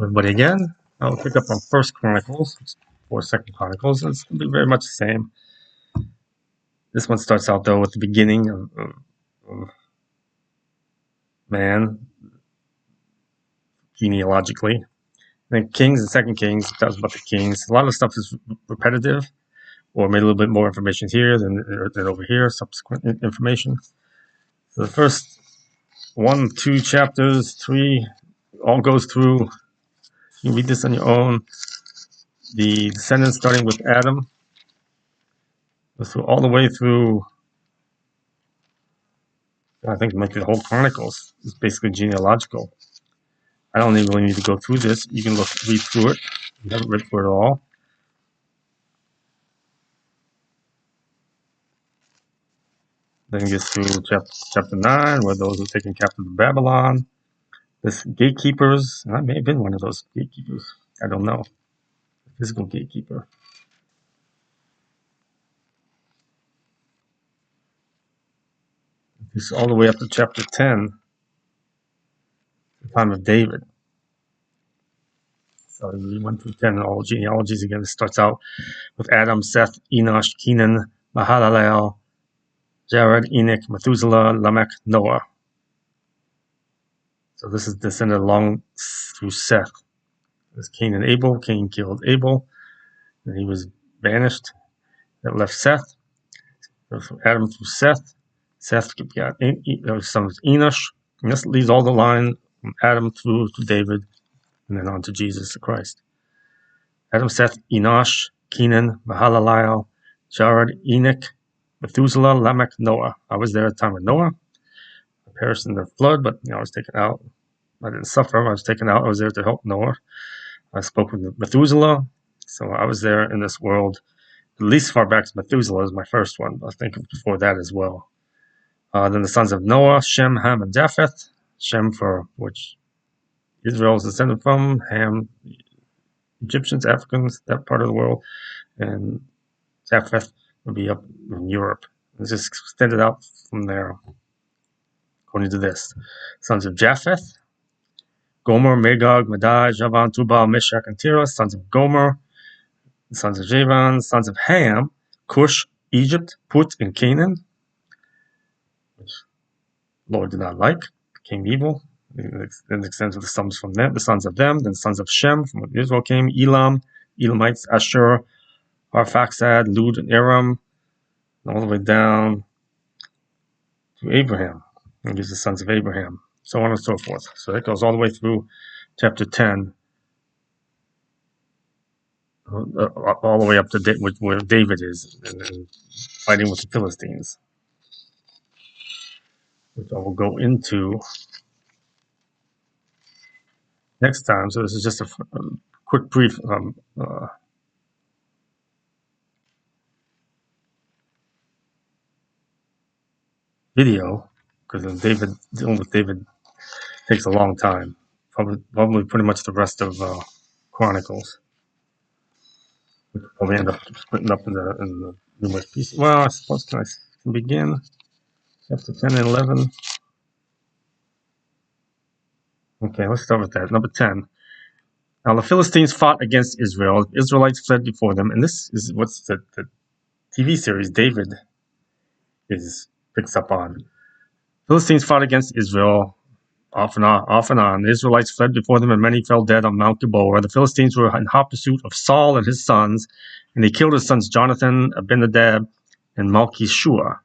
But again, I'll pick up on First Chronicles or Second Chronicles. It's going to be very much the same. This one starts out though with the beginning of man genealogically. Then Kings and Second Kings tells about the kings. A lot of stuff is repetitive, or maybe a little bit more information here than over here. Subsequent information. So the first 1, 2 chapters, 3, all goes through. You read this on your own. The descendants starting with Adam, goes through all the way through. I think maybe the whole Chronicles is basically genealogical. I don't even really need to go through this. You can read through it. You haven't read through it all. Then it gets through chapter 9, where those are taken captive to Babylon. This gatekeepers, and I may have been one of those gatekeepers. I don't know. Physical gatekeeper. It's all the way up to chapter 10, the time of David. So we 1 through 10, all genealogies again. It starts out with Adam, Seth, Enosh, Kenan, Mahalalel, Jared, Enoch, Methuselah, Lamech, Noah. So this is descended along through Seth. There's Cain and Abel. Cain killed Abel, and he was banished. That left Seth. So from Adam through Seth. Seth got son of Enosh. And this leads all the line from Adam through to David, and then on to Jesus the Christ. Adam, Seth, Enosh, Kenan, Mahalalel, Jared, Enoch, Methuselah, Lamech, Noah. I was there at the time of Noah. I perished in the flood, but I was taken out. I didn't suffer. I was taken out. I was there to help Noah. I spoke with Methuselah, so I was there in this world. At least far back as Methuselah is my first one, but I think before that as well. Then the sons of Noah, Shem, Ham, and Japheth. Shem, for which Israel is descended from. Ham, Egyptians, Africans, that part of the world. And Japheth would be up in Europe. It's just extended out from there, according to this. Sons of Japheth, Gomer, Magog, Madai, Javan, Tubal, Meshach, and Tiras. Sons of Gomer. The sons of Javan. Sons of Ham, Cush, Egypt, Put, and Canaan, which the Lord did not like, became evil. Then extends to the sons from them, the sons of them. Then sons of Shem, from what Israel came, Elam, Elamites, Ashur, Arphaxad, Lud, and Aram, and all the way down to Abraham. And gives the sons of Abraham, so on and so forth. So that goes all the way through chapter 10, all the way up to where David is, and fighting with the Philistines, which I will go into next time. So this is just a quick, brief video, because dealing with David takes a long time. Probably pretty much the rest of Chronicles. Which will probably end up splitting up in the numerous pieces. Well, I suppose I can begin chapter 10 and 11. Okay, let's start with that. Number 10. Now the Philistines fought against Israel. The Israelites fled before them, and this is what's the TV series David picks up on. Philistines fought against Israel off and on. The Israelites fled before them, and many fell dead on Mount Gilboa. The Philistines were in hot pursuit of Saul and his sons, and they killed his sons Jonathan, Abinadab, and Malchishua.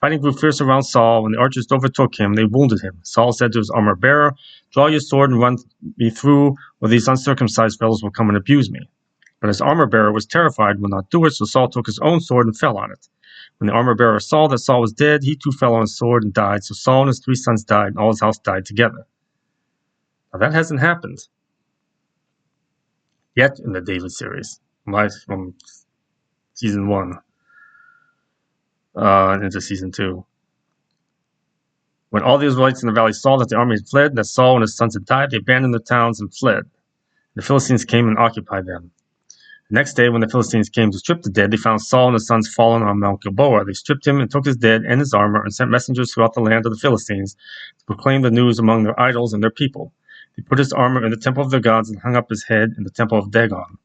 Fighting grew fierce around Saul. When the archers overtook him, they wounded him. Saul said to his armor-bearer, "Draw your sword and run me through, or these uncircumcised fellows will come and abuse me." But his armor-bearer was terrified, would not do it, so Saul took his own sword and fell on it. When the armor-bearer saw that Saul was dead, he too fell on his sword and died. So Saul and his 3 sons died, and all his house died together. Now that hasn't happened yet in the David series, from season 1 into season 2. When all the Israelites in the valley saw that the army had fled, and that Saul and his sons had died, they abandoned their towns and fled. The Philistines came and occupied them. The next day, when the Philistines came to strip the dead, they found Saul and his sons fallen on Mount Gilboa. They stripped him and took his dead and his armor and sent messengers throughout the land of the Philistines to proclaim the news among their idols and their people. They put his armor in the temple of their gods and hung up his head in the temple of Dagon.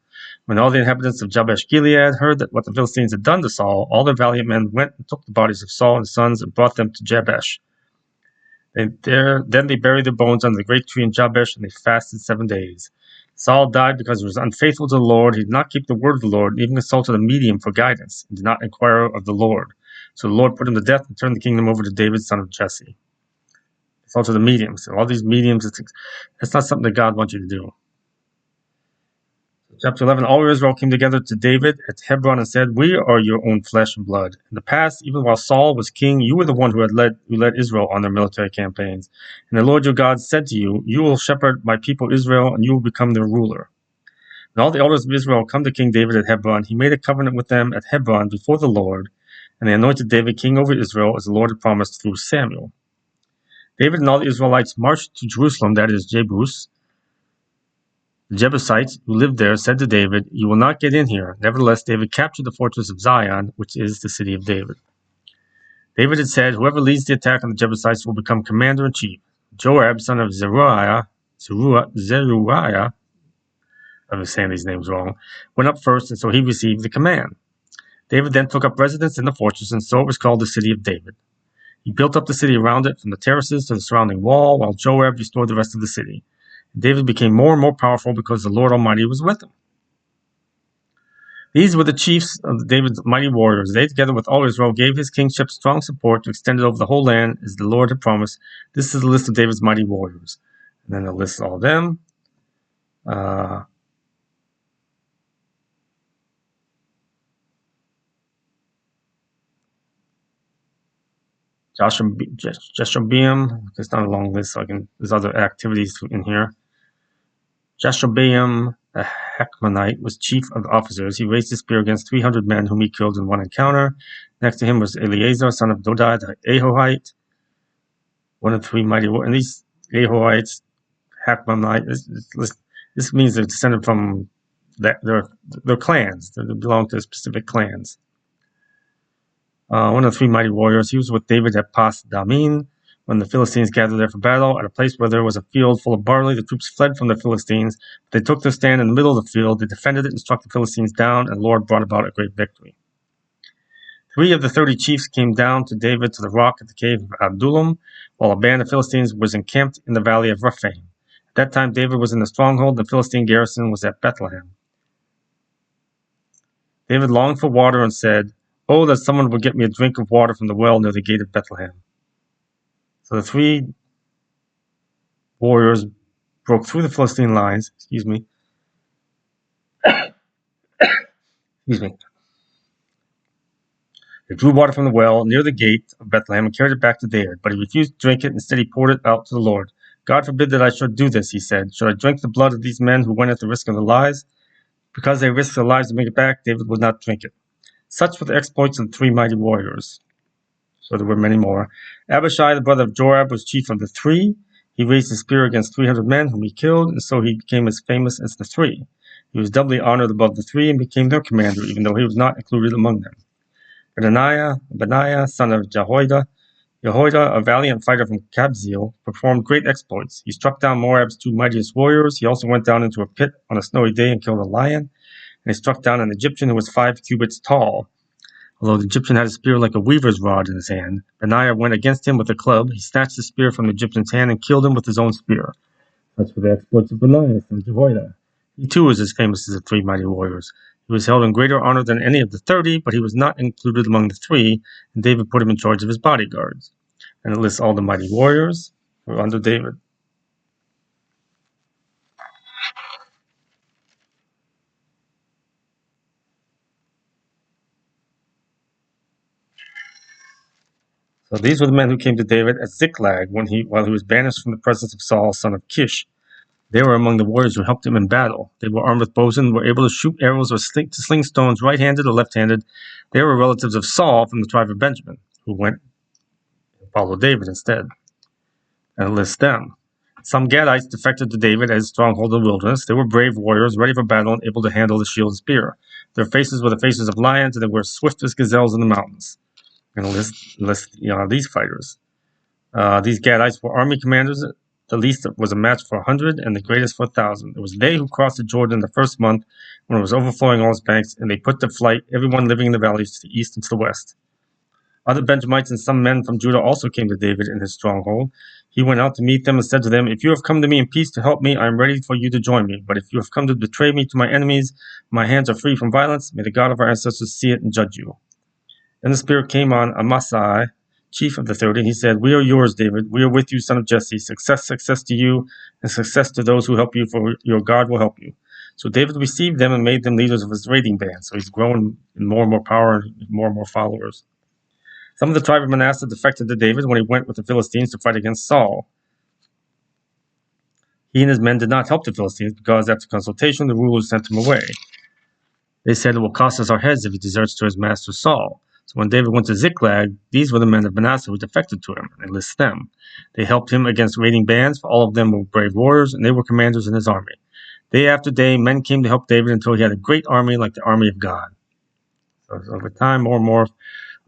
When all the inhabitants of Jabesh Gilead heard that what the Philistines had done to Saul, all their valiant men went and took the bodies of Saul and his sons and brought them to Jabesh. Then they buried their bones under the great tree in Jabesh, and they fasted 7 days. Saul died because he was unfaithful to the Lord. He did not keep the word of the Lord, and even consulted a medium for guidance, and did not inquire of the Lord. So the Lord put him to death and turned the kingdom over to David, son of Jesse. Consulted the mediums. So all these mediums, it's not something that God wants you to do. Chapter 11, all Israel came together to David at Hebron and said, "We are your own flesh and blood. In the past, even while Saul was king, you were the one who led Israel on their military campaigns. And the Lord your God said to you, you will shepherd my people Israel, and you will become their ruler." And all the elders of Israel come to King David at Hebron. He made a covenant with them at Hebron before the Lord, and they anointed David king over Israel, as the Lord had promised through Samuel. David and all the Israelites marched to Jerusalem, that is, Jebus. The Jebusites who lived there said to David, "You will not get in here." Nevertheless, David captured the fortress of Zion, which is the city of David. David had said, "Whoever leads the attack on the Jebusites will become commander-in-chief." Joab, son of Zeruiah, I'm saying these names wrong, went up first, and so he received the command. David then took up residence in the fortress, and so it was called the city of David. He built up the city around it, from the terraces to the surrounding wall, while Joab restored the rest of the city. David became more and more powerful because the Lord Almighty was with him. These were the chiefs of David's mighty warriors. They, together with all Israel, gave his kingship strong support to extend it over the whole land, as the Lord had promised. This is the list of David's mighty warriors. And then it lists all of them. Jashobeam, it's not a long list, so there's other activities in here. Jashobeam, the Hakmonite, was chief of the officers. He raised his spear against 300 men whom he killed in one encounter. Next to him was Eleazar, son of Dodai, the Ahohite, one of 3 mighty warriors. And these Ahohites, Hakmonite, this means they're descended from their clans. They belong to specific clans. One of the 3 mighty warriors. He was with David at Pas Damim when the Philistines gathered there for battle. At a place where there was a field full of barley, the troops fled from the Philistines. They took their stand in the middle of the field. They defended it and struck the Philistines down, and the Lord brought about a great victory. 3 of the 30 chiefs came down to David to the rock at the cave of Adullam, while a band of Philistines was encamped in the valley of Rephaim. At that time, David was in the stronghold, and the Philistine garrison was at Bethlehem. David longed for water and said, "Oh, that someone would get me a drink of water from the well near the gate of Bethlehem." So the 3 warriors broke through the Philistine lines. Excuse me. They drew water from the well near the gate of Bethlehem and carried it back to David, but he refused to drink it. Instead, he poured it out to the Lord. "God forbid that I should do this," he said. "Should I drink the blood of these men who went at the risk of their lives?" Because they risked their lives to bring it back, David would not drink it. Such were the exploits of the 3 mighty warriors. So there were many more. Abishai, the brother of Joab, was chief of the 3. He raised his spear against 300 men whom he killed, and so he became as famous as the 3. He was doubly honored above the 3 and became their commander, even though he was not included among them. Benaiah, son of Jehoiada, a valiant fighter from Kabzeel, performed great exploits. He struck down Moab's 2 mightiest warriors. He also went down into a pit on a snowy day and killed a lion. And he struck down an Egyptian who was 5 cubits tall. Although the Egyptian had a spear like a weaver's rod in his hand, Benaiah went against him with a club. He snatched the spear from the Egyptian's hand and killed him with his own spear. That's for the exploits of Benaiah from Jehoiada. He too was as famous as the 3 mighty warriors. He was held in greater honor than any of the 30, but he was not included among the 3, and David put him in charge of his bodyguards. And it lists all the mighty warriors who were under David. So these were the men who came to David at Ziklag while he was banished from the presence of Saul, son of Kish. They were among the warriors who helped him in battle. They were armed with bows and were able to shoot arrows or sling stones right-handed or left-handed. They were relatives of Saul from the tribe of Benjamin, who went and followed David instead. And it lists them. Some Gadites defected to David at his stronghold in the wilderness. They were brave warriors, ready for battle and able to handle the shield and spear. Their faces were the faces of lions, and they were swift as gazelles in the mountains. And list these fighters. These Gadites were army commanders The least was a match for 100, and the greatest for 1,000. It was they who crossed the Jordan the first month, when it was overflowing all its banks, and they put to flight everyone living in the valleys to the east and to the west. Other Benjamites and some men from Judah also came to David in his stronghold. He went out to meet them and said to them, "If you have come to me in peace to help me, I am ready for you to join me. But if you have come to betray me to my enemies, my hands are free from violence. May the God of our ancestors see it and judge you." Then the Spirit came on Amasai, chief of the 30, and he said, "We are yours, David. We are with you, son of Jesse. Success, success to you, and success to those who help you, for your God will help you." So David received them and made them leaders of his raiding band. So he's growing in more and more power and more followers. Some of the tribe of Manasseh defected to David when he went with the Philistines to fight against Saul. He and his men did not help the Philistines because, after consultation, the rulers sent him away. They said, "It will cost us our heads if he deserts to his master Saul." So when David went to Ziklag, these were the men of Manasseh who defected to him, and he lists them. They helped him against raiding bands, for all of them were brave warriors, and they were commanders in his army. Day after day, men came to help David until he had a great army like the army of God. So over time, more and more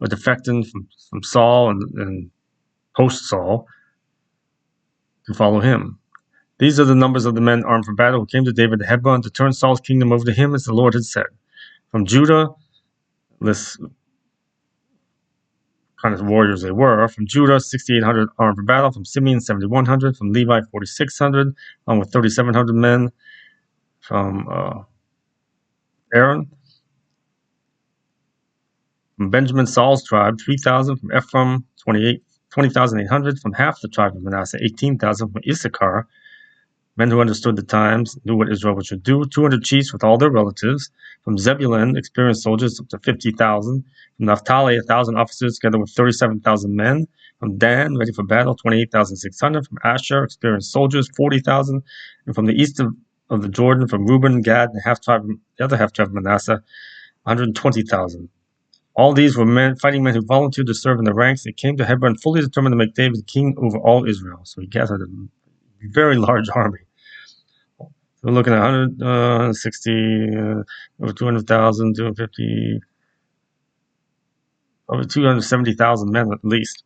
were defecting from Saul and post-Saul to follow him. These are the numbers of the men armed for battle who came to David at Hebron to turn Saul's kingdom over to him, as the Lord had said. From Judah, this kind of warriors they were. From Judah, 6,800 armed for battle. From Simeon, 7,100. From Levi, 4,600, along with 3,700 men. From Aaron. From Benjamin, Saul's tribe, 3,000. From Ephraim, 20,800. From half the tribe of Manasseh, 18,000. From Issachar, men who understood the times, knew what Israel should do, 200 chiefs with all their relatives. From Zebulun, experienced soldiers up to 50,000. From Naphtali, 1,000 officers together with 37,000 men. From Dan, ready for battle, 28,600. From Asher, experienced soldiers, 40,000. And from the east of the Jordan, from Reuben, Gad, and the other half tribe of Manasseh, 120,000. All these were fighting men who volunteered to serve in the ranks. They came to Hebron fully determined to make David king over all Israel. So he gathered a very large army. So we're looking at 160, over 200,000, 250, over 270,000 men at least.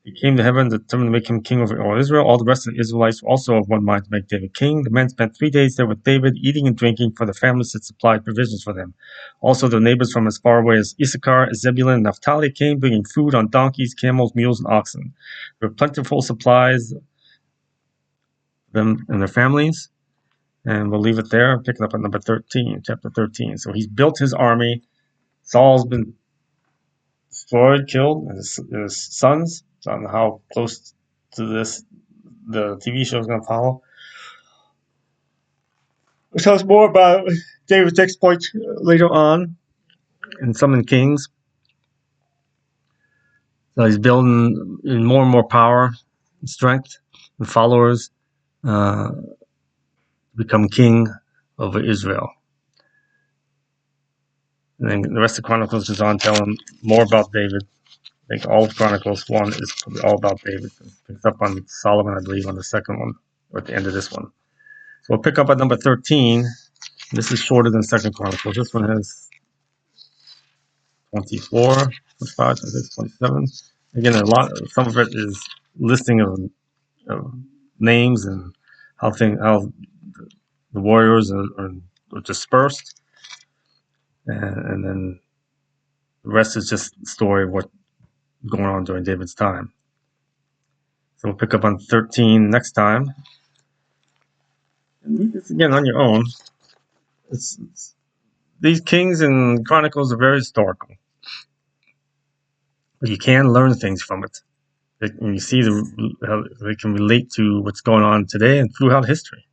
He came to Hebron determined to make him king over all Israel. All the rest of the Israelites were also of one mind to make David king. The men spent 3 days there with David, eating and drinking, for the families had supplied provisions for them. Also, their neighbors from as far away as Issachar, Zebulun, and Naphtali came, bringing food on donkeys, camels, mules, and oxen. There were plentiful supplies them and their families. And we'll leave it there. Pick it up at number 13, chapter 13. So he's built his army. Saul's been destroyed, killed, and his sons. So I don't know how close to this the TV show is going to follow. It tells more about David's exploits later on in some in Kings. So he's building in more and more power and strength and followers. Become king over Israel. And then the rest of Chronicles is on telling more about David. I think all of Chronicles 1 is probably all about David. It picks up on Solomon, I believe, on the second one, or at the end of this one. So we'll pick up at number 13. This is shorter than Second Chronicles. This one has 24, 25, 26, 27. Again, some of it is listing of names and how the warriors are dispersed. And then the rest is just the story of what's going on during David's time. So we'll pick up on 13 next time. And read this again on your own. These Kings and Chronicles are very historical. But you can learn things from it. And you see how they can relate to what's going on today and throughout history.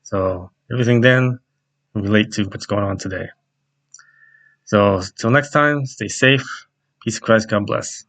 So everything then can relate to what's going on today. So till next time, stay safe. Peace of Christ. God bless.